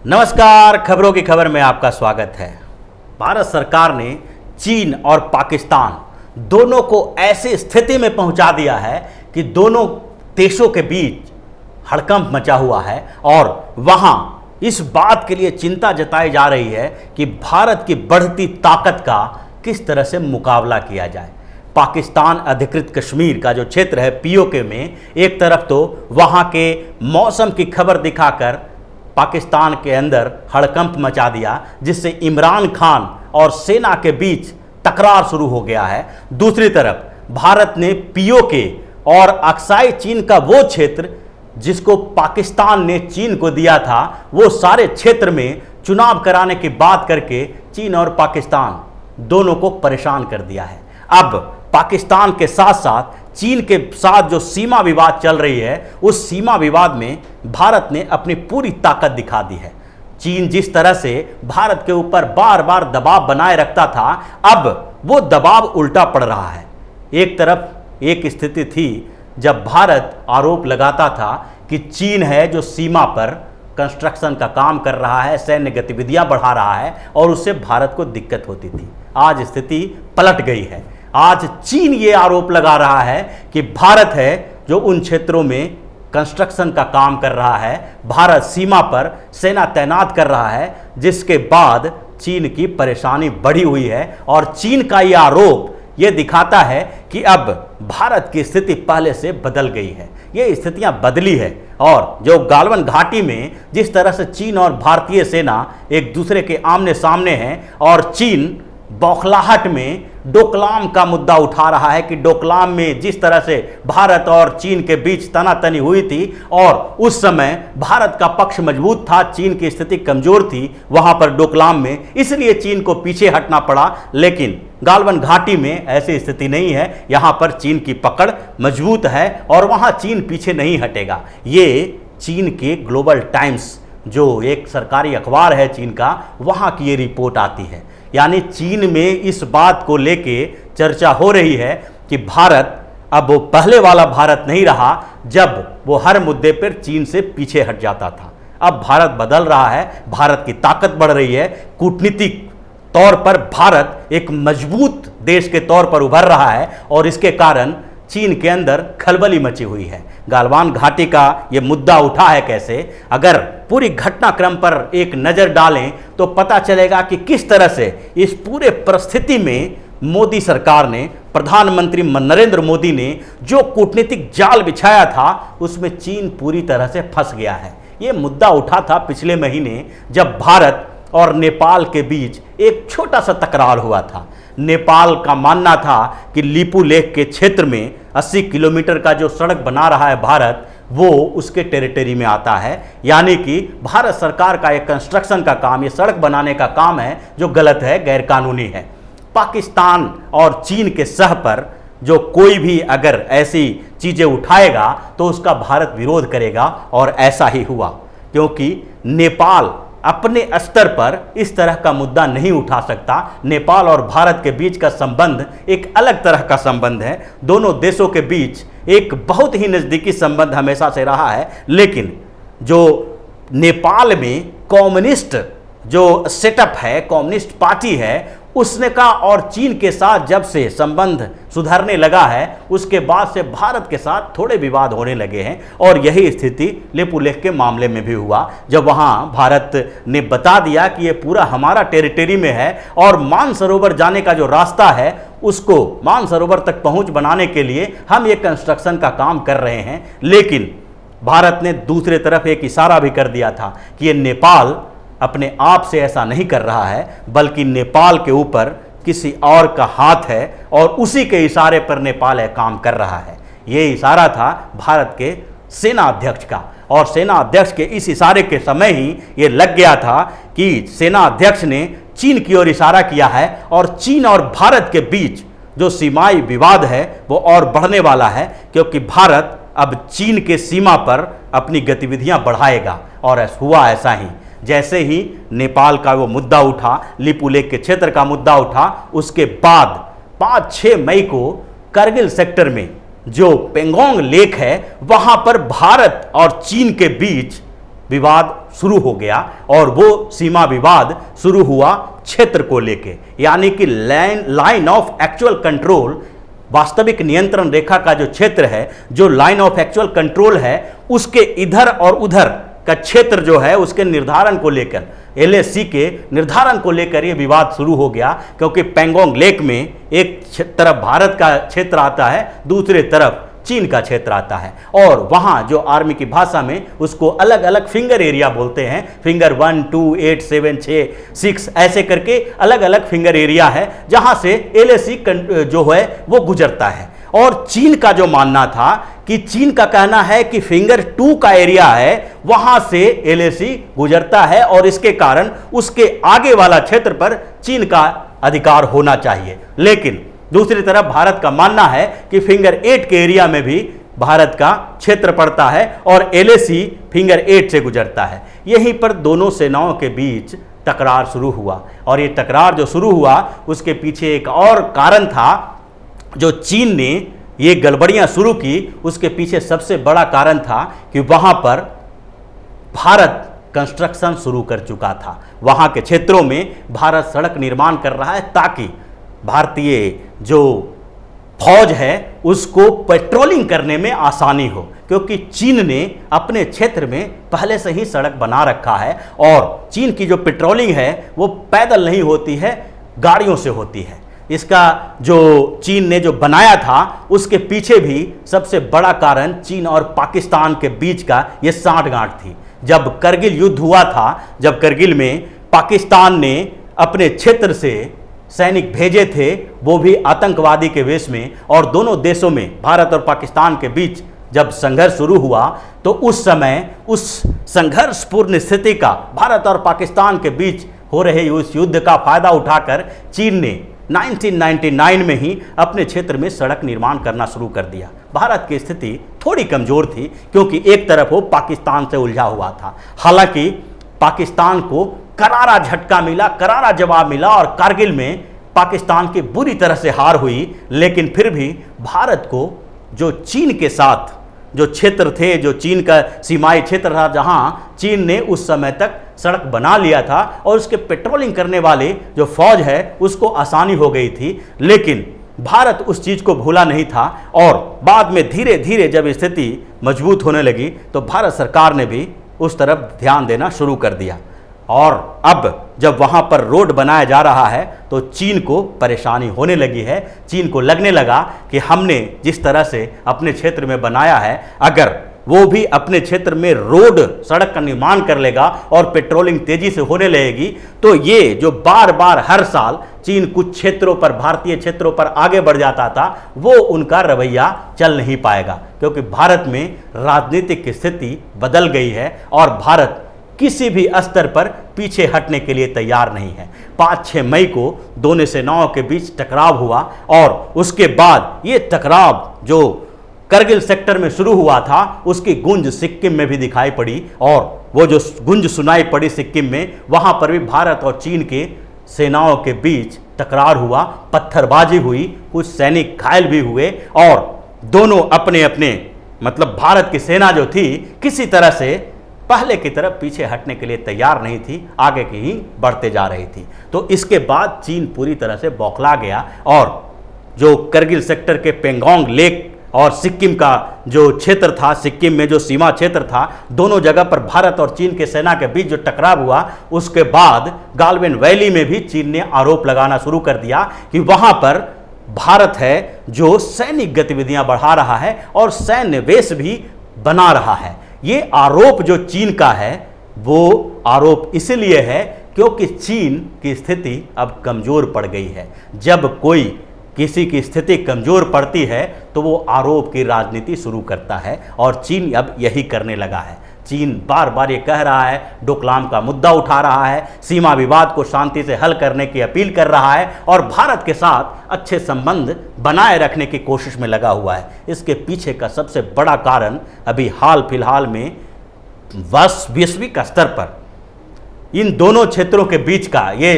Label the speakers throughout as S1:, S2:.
S1: नमस्कार, खबरों की खबर में आपका स्वागत है। भारत सरकार ने चीन और पाकिस्तान दोनों को ऐसी स्थिति में पहुंचा दिया है कि दोनों देशों के बीच हड़कंप मचा हुआ है और वहां इस बात के लिए चिंता जताई जा रही है कि भारत की बढ़ती ताकत का किस तरह से मुकाबला किया जाए। पाकिस्तान अधिकृत कश्मीर का जो क्षेत्र है पीओके में, एक तरफ तो वहां के मौसम की खबर दिखाकर पाकिस्तान के अंदर हड़कंप मचा दिया, जिससे इमरान खान और सेना के बीच तकरार शुरू हो गया है। दूसरी तरफ भारत ने पीओके और अक्साई चीन का वो क्षेत्र जिसको पाकिस्तान ने चीन को दिया था, वो सारे क्षेत्र में चुनाव कराने की बात करके चीन और पाकिस्तान दोनों को परेशान कर दिया है। अब पाकिस्तान के साथ साथ चीन के साथ जो सीमा विवाद चल रही है, उस सीमा विवाद में भारत ने अपनी पूरी ताकत दिखा दी है। चीन जिस तरह से भारत के ऊपर बार बार दबाव बनाए रखता था, अब वो दबाव उल्टा पड़ रहा है। एक तरफ एक स्थिति थी जब भारत आरोप लगाता था कि चीन है जो सीमा पर कंस्ट्रक्शन का काम कर रहा है, सैन्य गतिविधियां बढ़ा रहा है और उससे भारत को दिक्कत होती थी। आज स्थिति पलट गई है। आज चीन ये आरोप लगा रहा है कि भारत है जो उन क्षेत्रों में कंस्ट्रक्शन का काम कर रहा है, भारत सीमा पर सेना तैनात कर रहा है, जिसके बाद चीन की परेशानी बढ़ी हुई है। और चीन का ये आरोप ये दिखाता है कि अब भारत की स्थिति पहले से बदल गई है। ये स्थितियां बदली है और जो गालवन घाटी में जिस तरह से चीन और भारतीय सेना एक दूसरे के आमने सामने हैं और चीन बौखलाहट में डोकलाम का मुद्दा उठा रहा है कि डोकलाम में जिस तरह से भारत और चीन के बीच तनातनी हुई थी और उस समय भारत का पक्ष मजबूत था, चीन की स्थिति कमजोर थी वहां पर डोकलाम में, इसलिए चीन को पीछे हटना पड़ा। लेकिन गालवन घाटी में ऐसी स्थिति नहीं है, यहां पर चीन की पकड़ मजबूत है और वहां चीन पीछे नहीं हटेगा। ये चीन के ग्लोबल टाइम्स जो एक सरकारी अखबार है चीन का, वहां की ये रिपोर्ट आती है। यानी चीन में इस बात को लेके चर्चा हो रही है कि भारत अब वो पहले वाला भारत नहीं रहा जब वो हर मुद्दे पर चीन से पीछे हट जाता था। अब भारत बदल रहा है, भारत की ताकत बढ़ रही है, कूटनीतिक तौर पर भारत एक मजबूत देश के तौर पर उभर रहा है और इसके कारण चीन के अंदर खलबली मची हुई है। गालवान घाटी का ये मुद्दा उठा है कैसे, अगर पूरी घटनाक्रम पर एक नज़र डालें तो पता चलेगा कि किस तरह से इस पूरे परिस्थिति में मोदी सरकार ने, प्रधानमंत्री नरेंद्र मोदी ने जो कूटनीतिक जाल बिछाया था, उसमें चीन पूरी तरह से फंस गया है। ये मुद्दा उठा था पिछले महीने जब भारत और नेपाल के बीच एक छोटा सा तकरार हुआ था। नेपाल का मानना था कि लिपू लेक के क्षेत्र में 80 किलोमीटर का जो सड़क बना रहा है भारत, वो उसके टेरिटरी में आता है। यानी कि भारत सरकार का ये कंस्ट्रक्शन का काम, ये सड़क बनाने का काम है जो गलत है, गैरकानूनी है। पाकिस्तान और चीन के सह पर जो कोई भी अगर ऐसी चीज़ें उठाएगा तो उसका भारत विरोध करेगा और ऐसा ही हुआ, क्योंकि नेपाल अपने स्तर पर इस तरह का मुद्दा नहीं उठा सकता। नेपाल और भारत के बीच का संबंध एक अलग तरह का संबंध है। दोनों देशों के बीच एक बहुत ही नज़दीकी संबंध हमेशा से रहा है। लेकिन जो नेपाल में कम्युनिस्ट जो सेटअप है, कम्युनिस्ट पार्टी है, उसने का और चीन के साथ जब से संबंध सुधरने लगा है, उसके बाद से भारत के साथ थोड़े विवाद होने लगे हैं। और यही स्थिति लिपू लेक के मामले में भी हुआ, जब वहाँ भारत ने बता दिया कि ये पूरा हमारा टेरिटरी में है और मानसरोवर जाने का जो रास्ता है, उसको मानसरोवर तक पहुँच बनाने के लिए हम ये कंस्ट्रक्शन का काम कर रहे हैं। लेकिन भारत ने दूसरे तरफ एक इशारा भी कर दिया था कि ये नेपाल अपने आप से ऐसा नहीं कर रहा है, बल्कि नेपाल के ऊपर किसी और का हाथ है और उसी के इशारे पर नेपाल है काम कर रहा है। ये इशारा था भारत के सेना अध्यक्ष का और सेना अध्यक्ष के इस इशारे के समय ही ये लग गया था कि सेना अध्यक्ष ने चीन की ओर इशारा किया है और चीन और भारत के बीच जो सीमाई विवाद है वो और बढ़ने वाला है, क्योंकि भारत अब चीन के सीमा पर अपनी गतिविधियां बढ़ाएगा। और हुआ ऐसा ही, जैसे ही नेपाल का वो मुद्दा उठा, लिपू लेक के क्षेत्र का मुद्दा उठा, उसके बाद 5-6 मई को करगिल सेक्टर में जो पेंगोंग लेक है, वहां पर भारत और चीन के बीच विवाद शुरू हो गया और वो सीमा विवाद शुरू हुआ क्षेत्र को लेके, यानी कि लाइन ऑफ एक्चुअल कंट्रोल, वास्तविक नियंत्रण रेखा का जो क्षेत्र है, जो लाइन ऑफ एक्चुअल कंट्रोल है, उसके इधर और उधर का क्षेत्र जो है उसके निर्धारण को लेकर, LAC के निर्धारण को लेकर ये विवाद शुरू हो गया। क्योंकि पैंगोंग लेक में एक तरफ भारत का क्षेत्र आता है, दूसरे तरफ चीन का क्षेत्र आता है, और वहां जो आर्मी की भाषा में उसको अलग अलग फिंगर एरिया बोलते हैं। फिंगर 1, 2, 8, 7, 6, 6 ऐसे करके अलग अलग फिंगर एरिया है जहां से LAC जो है वो गुजरता है। और चीन का जो मानना था कि चीन का कहना है कि फिंगर 2 का एरिया है, वहां से LAC गुजरता है और इसके कारण उसके आगे वाला क्षेत्र पर चीन का अधिकार होना चाहिए। लेकिन दूसरी तरफ भारत का मानना है कि फिंगर 8 के एरिया में भी भारत का क्षेत्र पड़ता है और LAC फिंगर 8 से गुजरता है। यहीं पर दोनों सेनाओं के बीच टकरार शुरू हुआ, और ये टकरार जो शुरू हुआ उसके पीछे एक और कारण था। जो चीन ने ये गड़बड़ियां शुरू की, उसके पीछे सबसे बड़ा कारण था कि वहां पर भारत कंस्ट्रक्शन शुरू कर चुका था। वहां के क्षेत्रों में भारत सड़क निर्माण कर रहा है ताकि भारतीय जो फौज है उसको पेट्रोलिंग करने में आसानी हो, क्योंकि चीन ने अपने क्षेत्र में पहले से ही सड़क बना रखा है और चीन की जो पेट्रोलिंग है वो पैदल नहीं होती है, गाड़ियों से होती है। इसका जो चीन ने जो बनाया था उसके पीछे भी सबसे बड़ा कारण चीन और पाकिस्तान के बीच का ये सांठगांठ थी। जब करगिल युद्ध हुआ था, जब करगिल में पाकिस्तान ने अपने क्षेत्र से सैनिक भेजे थे, वो भी आतंकवादी के वेश में, और दोनों देशों में भारत और पाकिस्तान के बीच जब संघर्ष शुरू हुआ तो उस समय उस संघर्षपूर्ण स्थिति का, भारत और पाकिस्तान के बीच हो रहे उस युद्ध का फायदा उठाकर चीन ने 1999 में ही अपने क्षेत्र में सड़क निर्माण करना शुरू कर दिया। भारत की स्थिति थोड़ी कमजोर थी क्योंकि एक तरफ वो पाकिस्तान से उलझा हुआ था। हालांकि पाकिस्तान को करारा झटका मिला, करारा जवाब मिला और कारगिल में पाकिस्तान की बुरी तरह से हार हुई। लेकिन फिर भी भारत को जो चीन के साथ जो क्षेत्र थे, जो चीन का सीमाई क्षेत्र था, जहां चीन ने उस समय तक सड़क बना लिया था और उसके पेट्रोलिंग करने वाले जो फौज है उसको आसानी हो गई थी, लेकिन भारत उस चीज को भूला नहीं था। और बाद में धीरे धीरे जब स्थिति मजबूत होने लगी तो भारत सरकार ने भी उस तरफ ध्यान देना शुरू कर दिया। और अब जब वहाँ पर रोड बनाया जा रहा है तो चीन को परेशानी होने लगी है। चीन को लगने लगा कि हमने जिस तरह से अपने क्षेत्र में बनाया है, अगर वो भी अपने क्षेत्र में रोड, सड़क का निर्माण कर लेगा और पेट्रोलिंग तेजी से होने लगेगी, तो ये जो बार बार हर साल चीन कुछ क्षेत्रों पर, भारतीय क्षेत्रों पर आगे बढ़ जाता था, वो उनका रवैया चल नहीं पाएगा। क्योंकि भारत में राजनीतिक स्थिति बदल गई है और भारत किसी भी स्तर पर पीछे हटने के लिए तैयार नहीं है। 5-6 मई को दोनों सेनाओं के बीच टकराव हुआ और उसके बाद ये टकराव जो करगिल सेक्टर में शुरू हुआ था उसकी गूंज सिक्किम में भी दिखाई पड़ी, और वो जो गूंज सुनाई पड़ी सिक्किम में, वहाँ पर भी भारत और चीन के सेनाओं के बीच टकरार हुआ, पत्थरबाजी हुई, कुछ सैनिक घायल भी हुए और दोनों अपने अपने, मतलब भारत की सेना जो थी किसी तरह से पहले की तरफ पीछे हटने के लिए तैयार नहीं थी, आगे की ही बढ़ते जा रही थी। तो इसके बाद चीन पूरी तरह से बौखला गया और जो करगिल सेक्टर के पेंगोंग लेक और सिक्किम का जो क्षेत्र था, सिक्किम में जो सीमा क्षेत्र था, दोनों जगह पर भारत और चीन के सेना के बीच जो टकराव हुआ, उसके बाद गालवेन वैली में भी चीन ने आरोप लगाना शुरू कर दिया कि वहां पर भारत है जो सैनिक गतिविधियां बढ़ा रहा है और सैन्य वेश भी बना रहा है। ये आरोप जो चीन का है वो आरोप इसलिए है क्योंकि चीन की स्थिति अब कमजोर पड़ गई है। जब कोई किसी की स्थिति कमजोर पड़ती है तो वो आरोप की राजनीति शुरू करता है और चीन अब यही करने लगा है। चीन बार बार ये कह रहा है, डोकलाम का मुद्दा उठा रहा है, सीमा विवाद को शांति से हल करने की अपील कर रहा है और भारत के साथ अच्छे संबंध बनाए रखने की कोशिश में लगा हुआ है। इसके पीछे का सबसे बड़ा कारण अभी हाल फिलहाल में वैश्विक स्तर पर इन दोनों क्षेत्रों के बीच का ये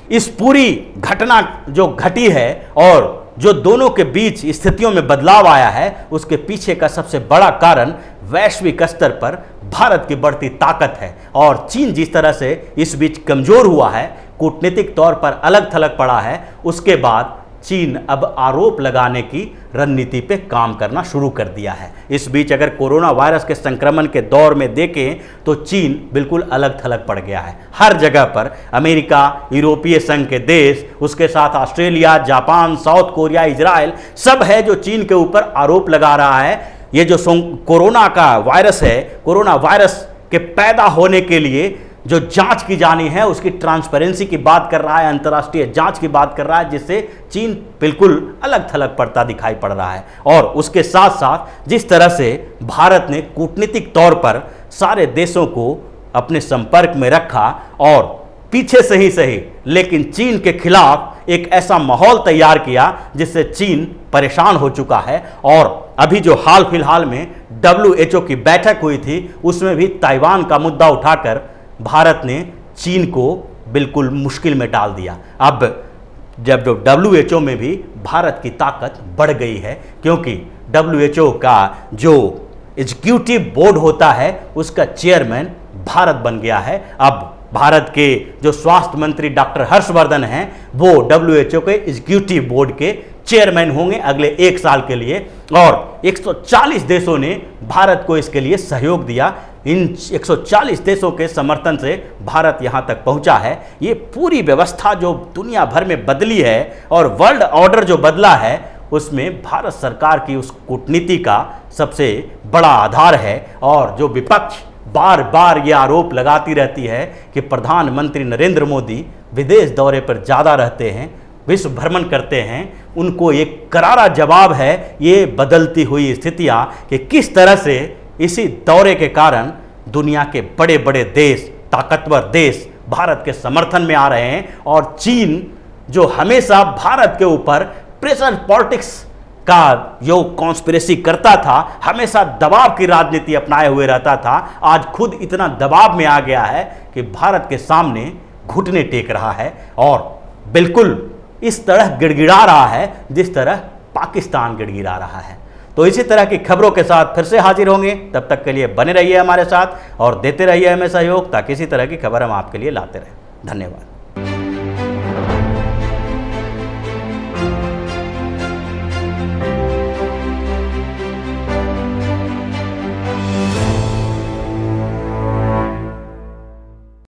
S1: इस पूरी घटना जो घटी है और जो दोनों के बीच स्थितियों में बदलाव आया है, उसके पीछे का सबसे बड़ा कारण वैश्विक स्तर पर भारत की बढ़ती ताकत है। और चीन जिस तरह से इस बीच कमजोर हुआ है, कूटनीतिक तौर पर अलग थलग पड़ा है, उसके बाद चीन अब आरोप लगाने की रणनीति पे काम करना शुरू कर दिया है। इस बीच अगर कोरोना वायरस के संक्रमण के दौर में देखें तो चीन बिल्कुल अलग थलग पड़ गया है। हर जगह पर अमेरिका, यूरोपीय संघ के देश, उसके साथ Australia, Japan, south Korea, Israel सब है जो चीन के ऊपर आरोप लगा रहा है। ये जो कोरोना का वायरस है, कोरोना वायरस के पैदा होने के लिए जो जांच की जानी है उसकी ट्रांसपेरेंसी की बात कर रहा है, अंतर्राष्ट्रीय जांच की बात कर रहा है, जिससे चीन बिल्कुल अलग थलग पड़ता दिखाई पड़ रहा है। और उसके साथ साथ जिस तरह से भारत ने कूटनीतिक तौर पर सारे देशों को अपने संपर्क में रखा और पीछे से ही सही लेकिन चीन के खिलाफ एक ऐसा माहौल तैयार किया जिससे चीन परेशान हो चुका है। और अभी जो हाल फिलहाल में WHO की बैठक हुई थी, उसमें भी ताइवान का मुद्दा उठाकर भारत ने चीन को बिल्कुल मुश्किल में डाल दिया। अब जब WHO में भी भारत की ताकत बढ़ गई है, क्योंकि WHO का जो एग्जीक्यूटिव बोर्ड होता है उसका चेयरमैन भारत बन गया है। अब भारत के जो स्वास्थ्य मंत्री डॉक्टर हर्षवर्धन हैं वो WHO के एग्जीक्यूटिव बोर्ड के चेयरमैन होंगे अगले 1 साल के लिए। और 140 देशों ने भारत को इसके लिए सहयोग दिया। इन 140 देशों के समर्थन से भारत यहाँ तक पहुँचा है। ये पूरी व्यवस्था जो दुनिया भर में बदली है और वर्ल्ड ऑर्डर जो बदला है, उसमें भारत सरकार की उस कूटनीति का सबसे बड़ा आधार है। और जो विपक्ष बार बार ये आरोप लगाती रहती है कि प्रधानमंत्री नरेंद्र मोदी विदेश दौरे पर ज़्यादा रहते हैं, विश्व भ्रमण करते हैं, उनको एक करारा जवाब है ये बदलती हुई स्थितियाँ कि किस तरह से इसी दौरे के कारण दुनिया के बड़े बड़े देश, ताकतवर देश भारत के समर्थन में आ रहे हैं। और चीन जो हमेशा भारत के ऊपर प्रेशर पॉलिटिक्स का जो कॉन्स्पिरेसी करता था, हमेशा दबाव की राजनीति अपनाए हुए रहता था, आज खुद इतना दबाव में आ गया है कि भारत के सामने घुटने टेक रहा है और बिल्कुल इस तरह गिड़गिड़ा रहा है जिस तरह पाकिस्तान गिड़गिड़ा रहा है। तो इसी तरह की खबरों के साथ फिर से हाजिर होंगे। तब तक के लिए बने रहिए हमारे साथ और देते रहिए हमें सहयोग, ताकि इसी तरह की खबर हम आपके लिए लाते रहें। धन्यवाद।